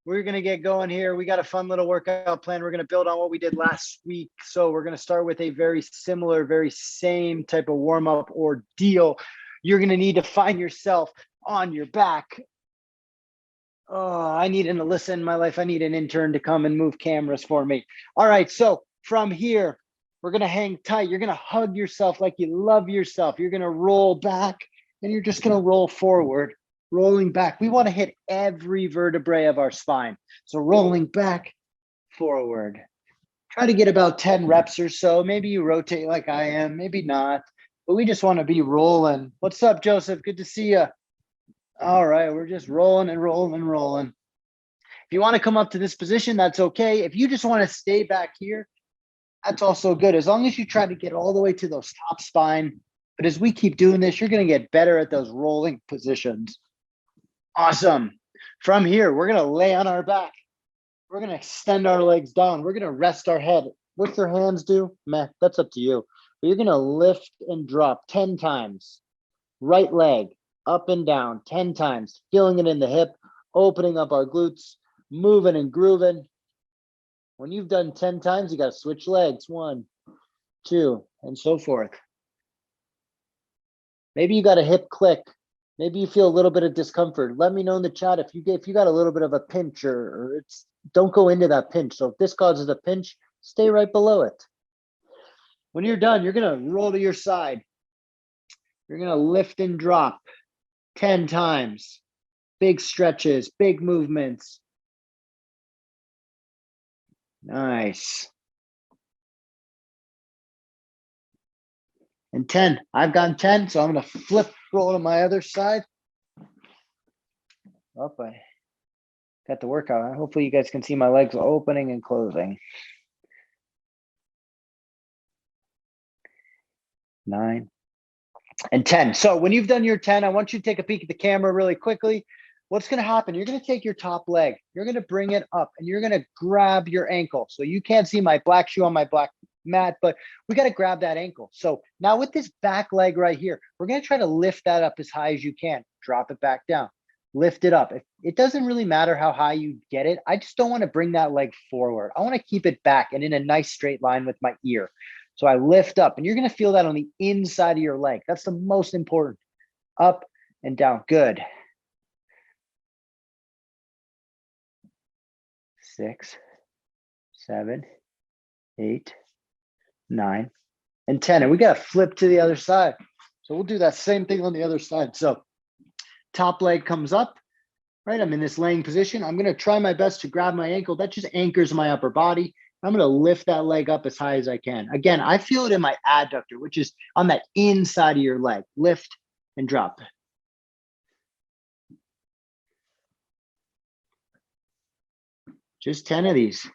we're going to get going here. We got a fun little workout plan. We're going to build on what we did last week. So we're going to start with a very similar, very same type of warm-up ordeal. You're going to need to find yourself on your back. Oh, I need an Alyssa in my life. I need an intern to come and move cameras for me. All right, so from here, we're going to hang tight. You're going to hug yourself like you love yourself. You're going to roll back, and you're just going to roll forward, rolling back. We want to hit every vertebrae of our spine. So rolling back, forward. Try to get about 10 reps or so. Maybe you rotate like I am, maybe not. But we just want to be rolling. What's up, Joseph? Good to see you. All right, we're just rolling and rolling and rolling. If you want to come up to this position, that's okay. If you just want to stay back here, that's also good. As long as you try to get all the way to those top spine. But as we keep doing this, you're going to get better at those rolling positions. Awesome. From here, we're going to lay on our back. We're going to extend our legs down. We're going to rest our head. What's your hands do? Meh, that's up to you. But you're going to lift and drop 10 times. Right leg up and down 10 times, feeling it in the hip, opening up our glutes, moving and grooving. When you've done 10 times, you got to switch legs. 1, 2, and so forth. Maybe you got a hip click. Maybe you feel a little bit of discomfort. Let me know in the chat if you got a little bit of a pinch or it's, don't go into that pinch. So if this causes a pinch, stay right below it. When you're done, you're going to roll to your side. You're going to lift and drop 10 times. Big stretches, big movements. Nice. And 10. I've gone 10, so I'm going to flip, roll to my other side. Oh, I got the workout. Hopefully you guys can see my legs opening and closing. 9 and 10. So when you've done your 10, I want you to take a peek at the camera really quickly. What's going to happen? You're going to take your top leg. You're going to bring it up and you're going to grab your ankle. So you can't see my black shoe on my black mat, but we got to grab that ankle. So now with this back leg right here, we're going to try to lift that up as high as you can. Drop it back down. Lift it up. It doesn't really matter how high you get it. I just don't want to bring that leg forward. I want to keep it back and in a nice straight line with my ear. So I lift up and you're going to feel that on the inside of your leg. That's the most important. Up and down. Good. 6, 7, 8, 9, and 10. And we got to flip to the other side. So we'll do that same thing on the other side. So top leg comes up, right? I'm in this laying position. I'm going to try my best to grab my ankle. That just anchors my upper body. I'm going to lift that leg up as high as I can. Again, I feel it in my adductor, which is on that inside of your leg. Lift and drop. Just 10 of these.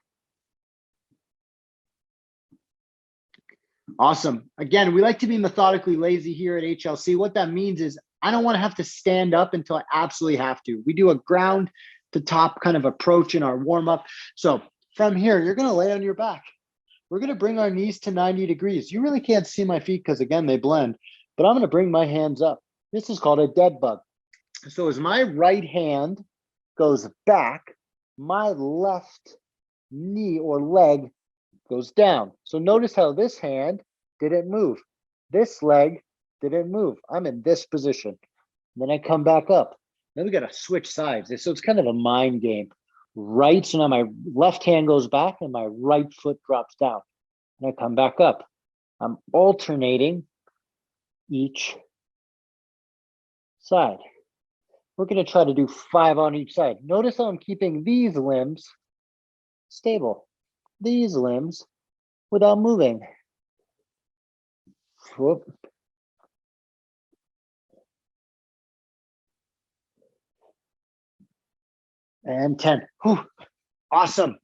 Awesome. Again, we like to be methodically lazy here at HLC. What that means is I don't want to have to stand up until I absolutely have to. We do a ground to top kind of approach in our warm up. So from here, you're going to lay on your back. We're going to bring our knees to 90 degrees. You really can't see my feet because, again, they blend. But I'm going to bring my hands up. This is called a dead bug. So as my right hand goes back, my left knee or leg goes down. So notice how this hand didn't move. This leg didn't move. I'm in this position. Then I come back up. Then we got to switch sides. So it's kind of a mind game. Right, so now my left hand goes back and my right foot drops down. And I come back up. I'm alternating each side. We're going to try to do 5 on each side. Notice how I'm keeping these limbs stable. These limbs without moving. Whoop. And 10. Whew. Awesome.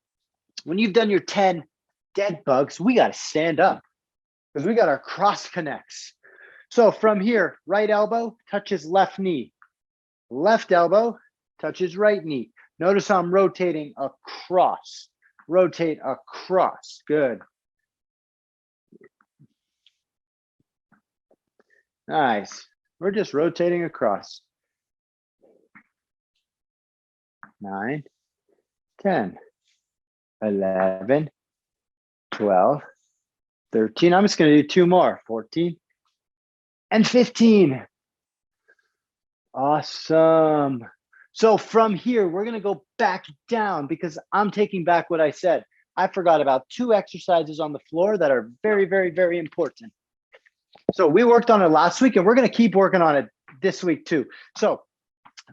When you've done your 10 dead bugs, we got to stand up because we got our cross connects. So from here, right elbow touches left knee. Left elbow touches right knee. Notice how I'm rotating across. Rotate across. Good. Nice. We're just rotating across. 9, 10, 11, 12, 13. I'm just going to do 2 more, 14 and 15. Awesome. So from here, we're going to go back down because I'm taking back what I said. I forgot about 2 exercises on the floor that are very, very, very important. So we worked on it last week and we're going to keep working on it this week too. So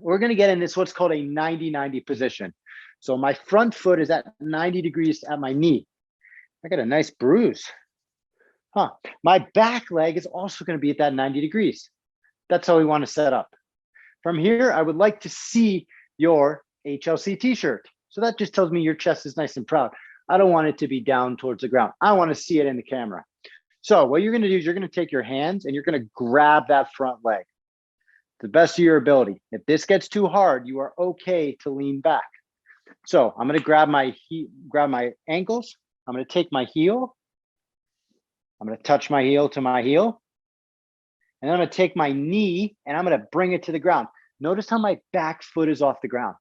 we're going to get in this what's called a 90-90 position. So my front foot is at 90 degrees at my knee. I got a nice bruise. My back leg is also going to be at that 90 degrees. That's how we want to set up. From here, I would like to see your HLC t-shirt. So that just tells me your chest is nice and proud. I don't want it to be down towards the ground. I want to see it in the camera. So what you're going to do is you're going to take your hands and you're going to grab that front leg to the best of your ability. If this gets too hard, you are okay to lean back. So I'm going to grab my ankles. I'm going to take my heel. I'm going to touch my heel to my heel. And then I'm going to take my knee and I'm going to bring it to the ground. Notice how my back foot is off the ground.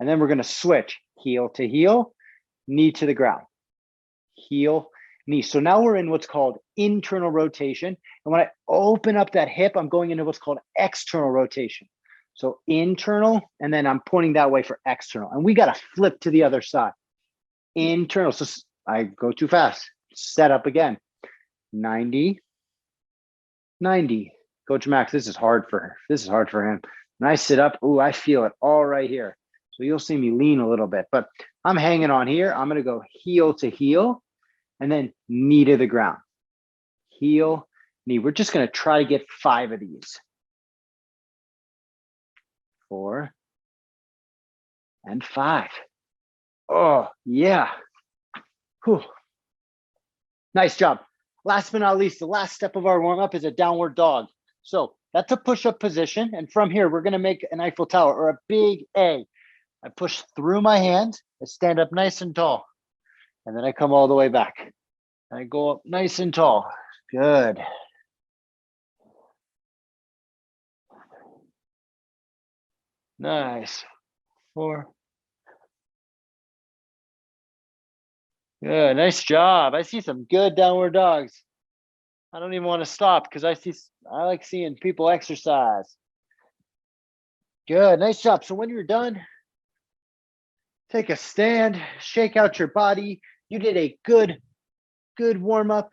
And then we're going to switch heel to heel, knee to the ground, heel, knee. So now we're in what's called internal rotation. And when I open up that hip, I'm going into what's called external rotation. So internal, and then I'm pointing that way for external. And we got to flip to the other side. Internal. So I go too fast. Set up again. 90, 90. Coach Max, this is hard for her. This is hard for him. When I sit up, ooh, I feel it all right here. So you'll see me lean a little bit, but I'm hanging on here. I'm going to go heel to heel and then knee to the ground. Heel, knee. We're just going to try to get 5 of these. 4 and 5. Oh, yeah. Whew. Nice job. Last but not least, the last step of our warm-up is a downward dog. So that's a push-up position. And from here, we're going to make an Eiffel Tower or a big A. I push through my hands. I stand up nice and tall. And then I come all the way back. I go up nice and tall. Good. Nice. 4. Good. Nice job. I see some good downward dogs. I don't even want to stop because I like seeing people exercise. Good. Nice job. So when you're done, take a stand, shake out your body. You did a good warm up,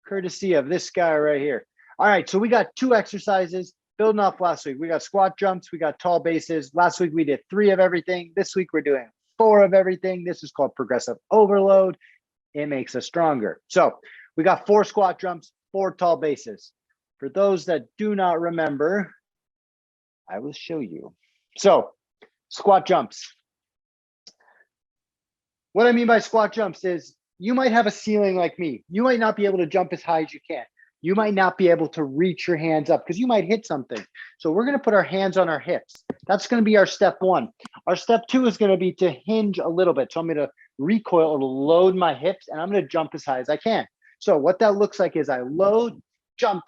courtesy of this guy right here. All right, so we got 2 exercises building off last week. We got squat jumps, we got tall bases. Last week we did 3 of everything. This week we're doing 4 of everything. This is called progressive overload. It makes us stronger. So we got 4 squat jumps, 4 tall bases. For those that do not remember, I will show you. So squat jumps. What I mean by squat jumps is you might have a ceiling like me. You might not be able to jump as high as you can. You might not be able to reach your hands up because you might hit something. So we're going to put our hands on our hips. That's going to be our step 1. Our step 2 is going to be to hinge a little bit. So I'm going to recoil or load my hips and I'm going to jump as high as I can. So what that looks like is I load, jump,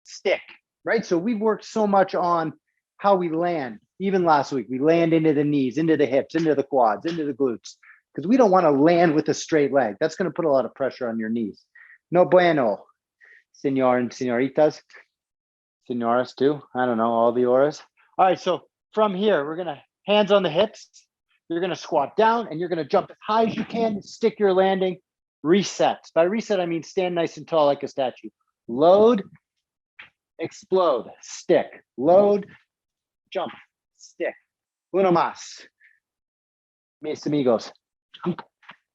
stick, right? So we've worked so much on how we land. Even last week, we land into the knees, into the hips, into the quads, into the glutes. Because we don't want to land with a straight leg. That's going to put a lot of pressure on your knees. No bueno, senor and senoritas, senoras too. I don't know, all the auras. All right, so from here, we're going to hands on the hips. You're going to squat down and you're going to jump as high as you can, stick your landing, reset. By reset, I mean stand nice and tall like a statue. Load, explode, stick. Load, jump, stick. Uno más. Mis amigos.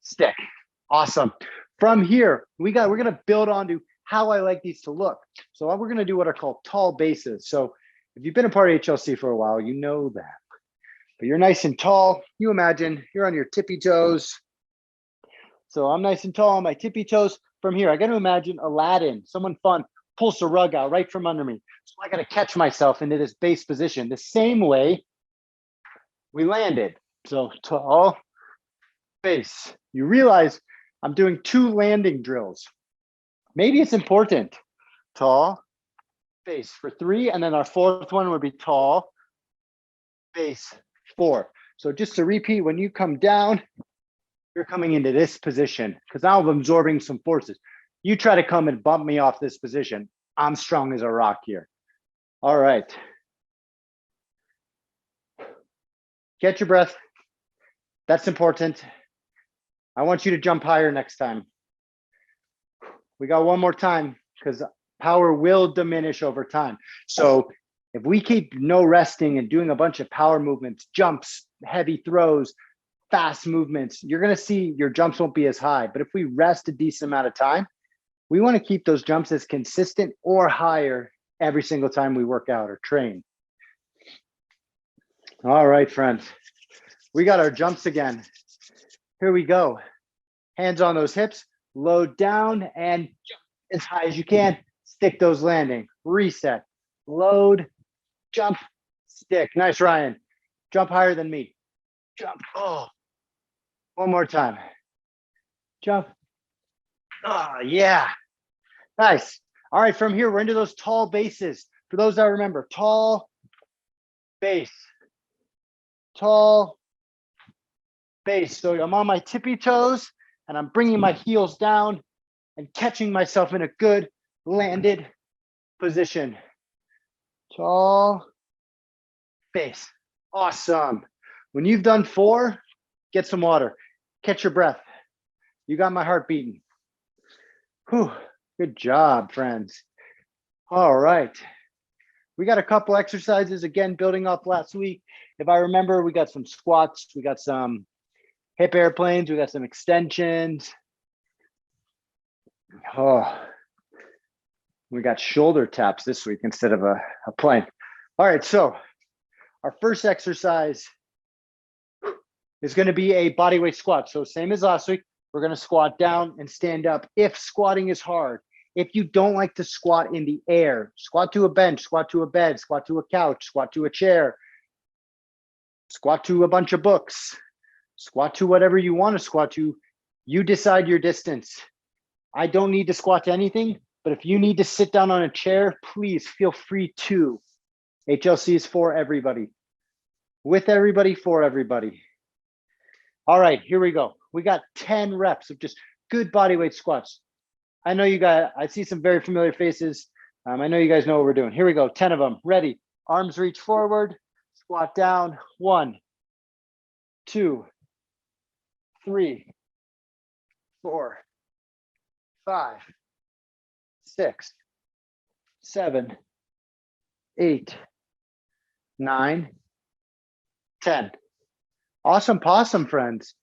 Stick. Awesome. From here, we're going to build onto how I like these to look. So we're going to do what are called tall bases. So if you've been a part of HLC for a while, you know that. But you're nice and tall. You imagine you're on your tippy toes. So I'm nice and tall on my tippy toes. From here, I got to imagine Aladdin, someone fun, pulls the rug out right from under me. So I got to catch myself into this base position the same way we landed. So tall, base. You realize I'm doing 2 landing drills. Maybe it's important. Tall, base for 3. And then our 4th one would be tall, base, 4. So just to repeat, when you come down, you're coming into this position because now I'm absorbing some forces. You try to come and bump me off this position. I'm strong as a rock here. All right. Catch your breath. That's important. I want you to jump higher next time. We got one more time because power will diminish over time. So if we keep no resting and doing a bunch of power movements, jumps, heavy throws, fast movements, you're going to see your jumps won't be as high. But if we rest a decent amount of time, we want to keep those jumps as consistent or higher every single time we work out or train. All right, friends, we got our jumps again. Here we go. Hands on those hips, load down and jump as high as you can. Stick those landing, reset, load, jump, stick. Nice, Ryan. Jump higher than me. Jump. Oh, one more time. Jump. Oh, yeah. Nice. All right, from here, we're into those tall bases. For those that remember, tall base. Tall base. So I'm on my tippy toes and I'm bringing my heels down and catching myself in a good landed position. Tall base. Awesome. When you've done 4, get some water. Catch your breath. You got my heart beating. Whew. Good job, friends. All right. We got a couple exercises, again, building off last week. If I remember, we got some squats, we got some hip airplanes, we got some extensions. Oh, we got shoulder taps this week instead of a plank. All right, so our first exercise is going to be a bodyweight squat. So same as last week, we're going to squat down and stand up if squatting is hard. If you don't like to squat in the air, squat to a bench, squat to a bed, squat to a couch, squat to a chair, squat to a bunch of books, squat to whatever you want to squat to. You decide your distance. I don't need to squat to anything, but if you need to sit down on a chair, please feel free to. HLC is for everybody. With everybody, for everybody. All right, here we go. We got 10 reps of just good bodyweight squats. I know you guys, I see some very familiar faces. I know you guys know what we're doing. Here we go, 10 of them. Ready, arms reach forward, squat down. 1, 2, 3, 4, 5, 6, 7, 8, 9, 10. Awesome possum, friends.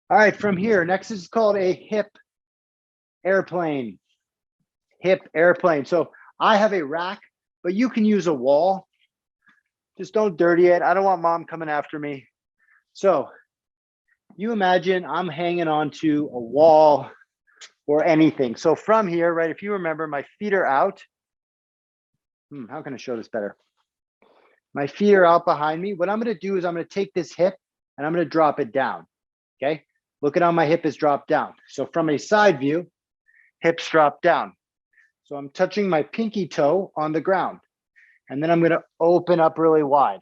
All right, from here, next is called a hip airplane. Hip airplane. So I have a rack, but you can use a wall. Just don't dirty it. I don't want mom coming after me. So you imagine I'm hanging onto a wall or anything. So from here, right, if you remember, my feet are out. How can I show this better? My feet are out behind me. What I'm going to do is I'm going to take this hip and I'm going to drop it down. Okay. Look at how my hip is dropped down. So from a side view, hips drop down. So I'm touching my pinky toe on the ground. And then I'm going to open up really wide.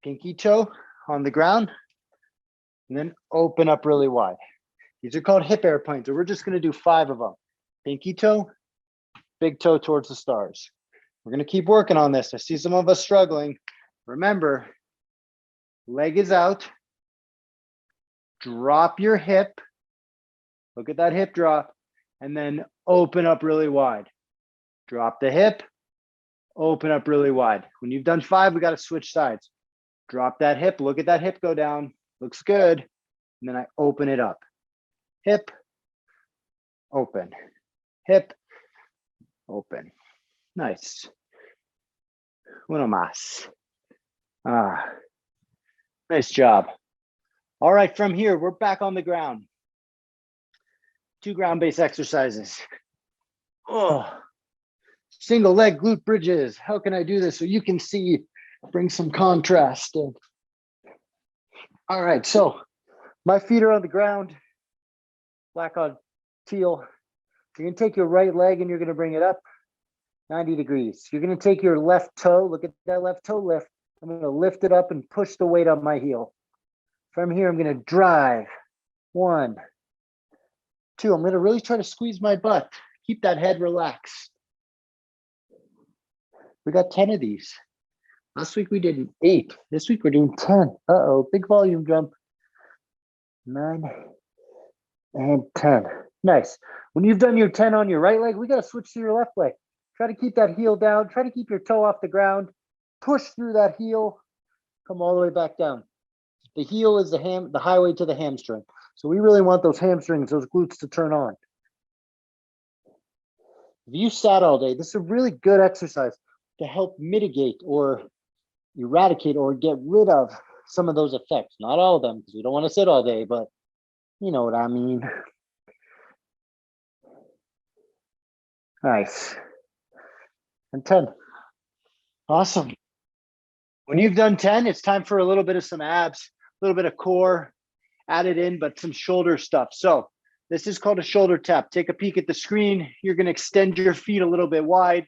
Pinky toe on the ground. And then open up really wide. These are called hip airplanes. So we're just going to do 5 of them. Pinky toe, big toe towards the stars. We're going to keep working on this. I see some of us struggling. Remember, leg is out. Drop your hip. Look at that hip drop. And then open up really wide. Drop the hip. Open up really wide. When you've done 5, we got to switch sides. Drop that hip. Look at that hip go down. Looks good. And then I open it up. Hip. Open. Hip. Open. Nice. Uno más. Nice job. All right, from here, we're back on the ground. 2 ground-based exercises. Oh, single leg glute bridges. How can I do this so you can see, bring some contrast in? All right, so my feet are on the ground, black on teal. You're gonna take your right leg and you're gonna bring it up 90 degrees. You're gonna take your left toe, look at that left toe lift, I'm going to lift it up and push the weight on my heel. From here, I'm going to drive. 1, 2. I'm going to really try to squeeze my butt. Keep that head relaxed. We got 10 of these. Last week we did 8. This week we're doing 10. Uh-oh, big volume jump. 9 and 10. Nice. When you've done your 10 on your right leg, we got to switch to your left leg. Try to keep that heel down. Try to keep your toe off the ground. Push through that heel. Come all the way back down. The heel is the highway to the hamstring. So we really want those hamstrings, those glutes to turn on. If you sat all day, this is a really good exercise to help mitigate or eradicate or get rid of some of those effects. Not all of them, because we don't want to sit all day, but you know what I mean. Nice. And 10. Awesome. When you've done 10, it's time for a little bit of some abs, a little bit of core added in, but some shoulder stuff. So this is called a shoulder tap. Take a peek at the screen. You're going to extend your feet a little bit wide.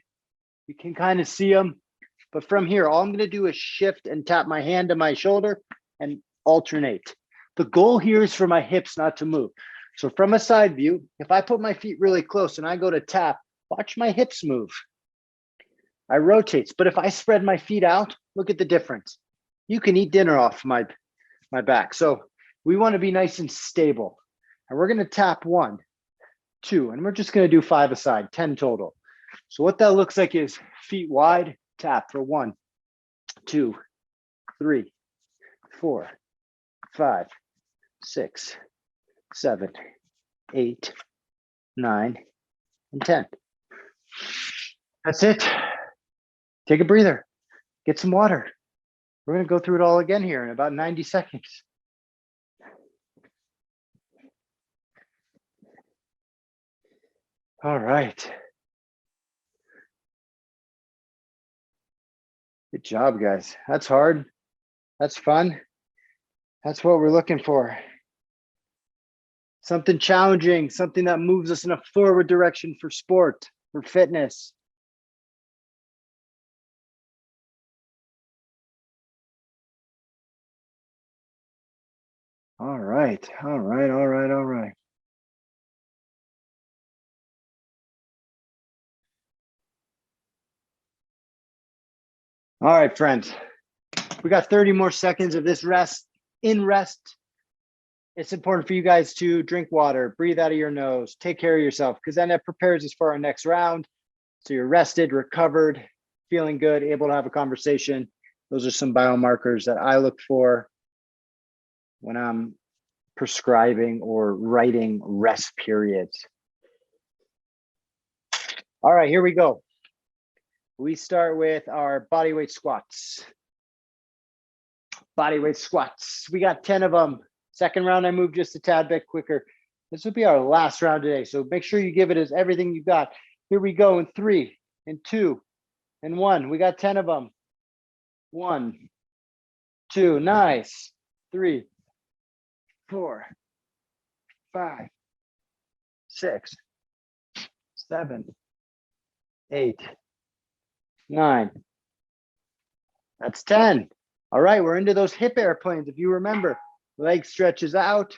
You can kind of see them. But from here, all I'm going to do is shift and tap my hand to my shoulder and alternate. The goal here is for my hips not to move. So from a side view, if I put my feet really close and I go to tap, watch my hips move. I rotate. But if I spread my feet out, look at the difference. You can eat dinner off my back. So we want to be nice and stable. And we're going to tap 1, 2, and we're just going to do 5 aside, 10 total. So what that looks like is feet wide, tap for 1, 2, 3, 4, 5, 6, 7, 8, 9, and 10. That's it. Take a breather, get some water. We're going to go through it all again here in about 90 seconds. All right. Good job, guys. That's hard. That's fun. That's what we're looking for. Something challenging, something that moves us in a forward direction for sport, for fitness. All right. All right. All right. All right. All right, friends. We got 30 more seconds of this rest. In rest, it's important for you guys to drink water, breathe out of your nose, take care of yourself, because then that prepares us for our next round. So you're rested, recovered, feeling good, able to have a conversation. Those are some biomarkers that I look for when I'm prescribing or writing rest periods. All right, here we go. We start with our bodyweight squats. Bodyweight squats. We got 10 of them. Second round, I moved just a tad bit quicker. This will be our last round today. So make sure you give it as everything you got. Here we go in 3 and 2 and 1. We got 10 of them. 1, 2, nice. 3, 4, 5, 6, 7, 8, 9. That's 10. All right, we're into those hip airplanes. If you remember, leg stretches out,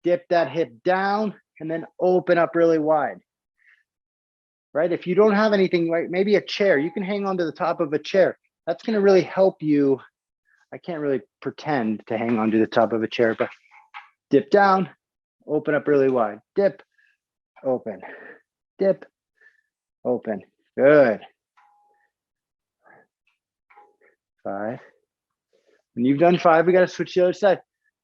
dip that hip down, and then open up really wide. Right? If you don't have anything, like maybe a chair, you can hang onto the top of a chair. That's going to really help you. I can't really pretend to hang onto the top of a chair, but dip down, open up really wide. Dip, open, dip, open. Good. 5. When you've done 5, we got to switch to the other side.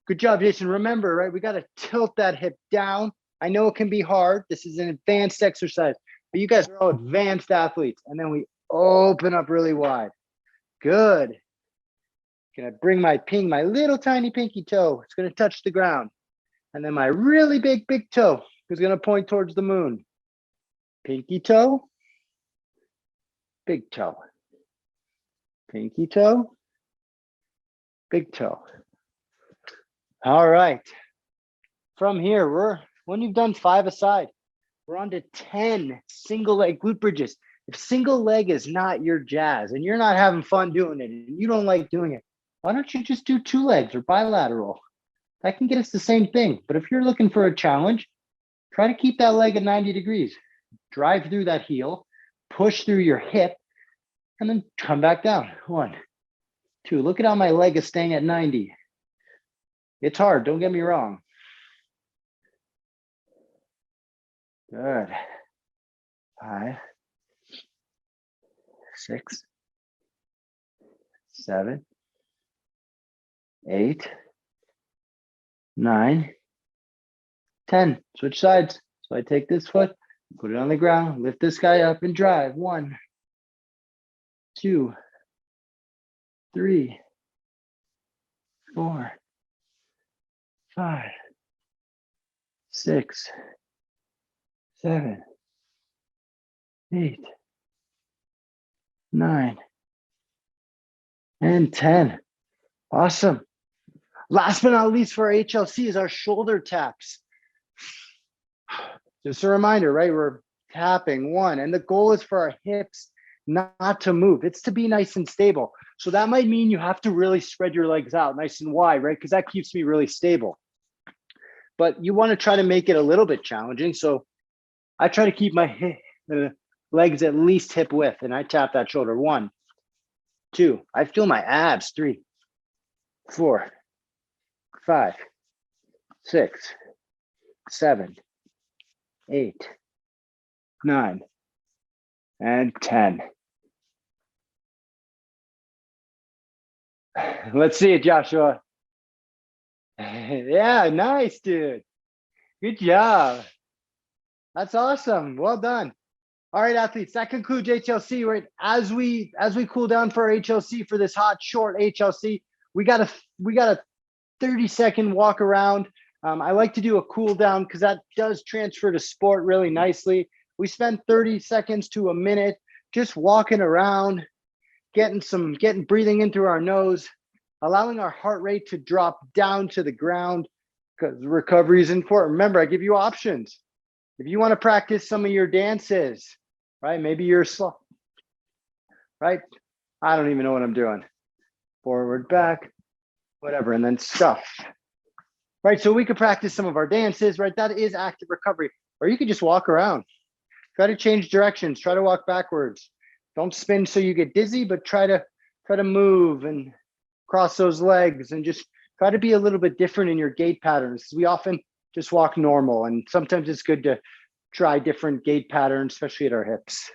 Good job, Jason. Remember, right? We got to tilt that hip down. I know it can be hard. This is an advanced exercise, but you guys are all advanced athletes. And then we open up really wide. Good. Gonna bring my little tiny pinky toe. It's gonna touch the ground. And then my really big toe is gonna point towards the moon. Pinky toe, big toe. Pinky toe, big toe. All right. From here, when you've done 5 aside, we're on to 10 single leg glute bridges. If single leg is not your jazz and you're not having fun doing it and you don't like doing it, why don't you just do 2 legs or bilateral? That can get us the same thing. But if you're looking for a challenge, try to keep that leg at 90 degrees. Drive through that heel, push through your hip, and then come back down. 1, 2. Look at how my leg is staying at 90. It's hard, don't get me wrong. Good. 5, 6, 7, 8, 9, 10. Switch sides. So I take this foot, put it on the ground, lift this guy up and drive. 1, 2, 3, 4, 5, 6, 7, 8, 9, and 10. Awesome. Last but not least for our HLC is our shoulder taps. Just a reminder, right? We're tapping 1, and the goal is for our hips not to move. It's to be nice and stable. So that might mean you have to really spread your legs out nice and wide, right? Because that keeps me really stable. But you want to try to make it a little bit challenging. So I try to keep my legs at least hip width, and I tap that shoulder. 1, 2. I feel my abs. 3, 4, 5, 6, 7, 8, 9, and 10. Let's see it, Joshua. Yeah, nice, dude. Good job. That's awesome. Well done. All right, athletes, that concludes HLC. Right, as we cool down for our HLC, for this hot short HLC, we got a 30-second walk around. I like to do a cool down because that does transfer to sport really nicely. We spend 30 seconds to a minute just walking around, getting breathing in through our nose, allowing our heart rate to drop down to the ground, because recovery is important. Remember, I give you options. If you want to practice some of your dances, right? Maybe you're slow, right? I don't even know what I'm doing. Forward, back, whatever, and then stuff. Right, so we could practice some of our dances, right? That is active recovery. Or you could just walk around. Try to change directions, try to walk backwards. Don't spin so you get dizzy, but try to move and cross those legs and just try to be a little bit different in your gait patterns. We often just walk normal, and sometimes it's good to try different gait patterns, especially at our hips.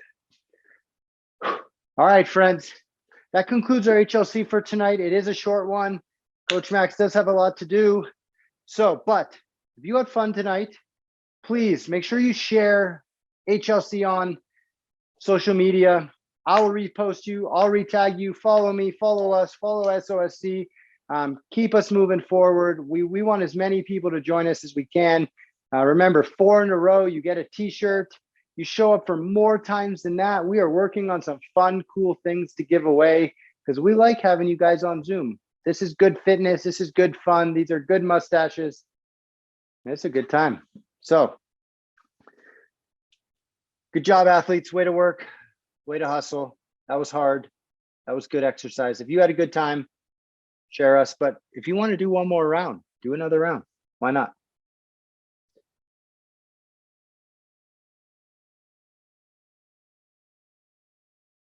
All right, friends, that concludes our HLC for tonight. It is a short one. Coach Max does have a lot to do. So, but if you had fun tonight, please make sure you share HLC on social media. I'll repost you, I'll retag you, follow me, follow us, follow SOSC. Keep us moving forward. We want as many people to join us as we can. Remember, 4 in a row, you get a t-shirt. You show up for more times than that. We are working on some fun, cool things to give away because we like having you guys on Zoom. This is good fitness. This is good fun. These are good mustaches. It's a good time. So good job, athletes. Way to work. Way to hustle. That was hard. That was good exercise. If you had a good time, share us. But if you want to do one more round, do another round. Why not?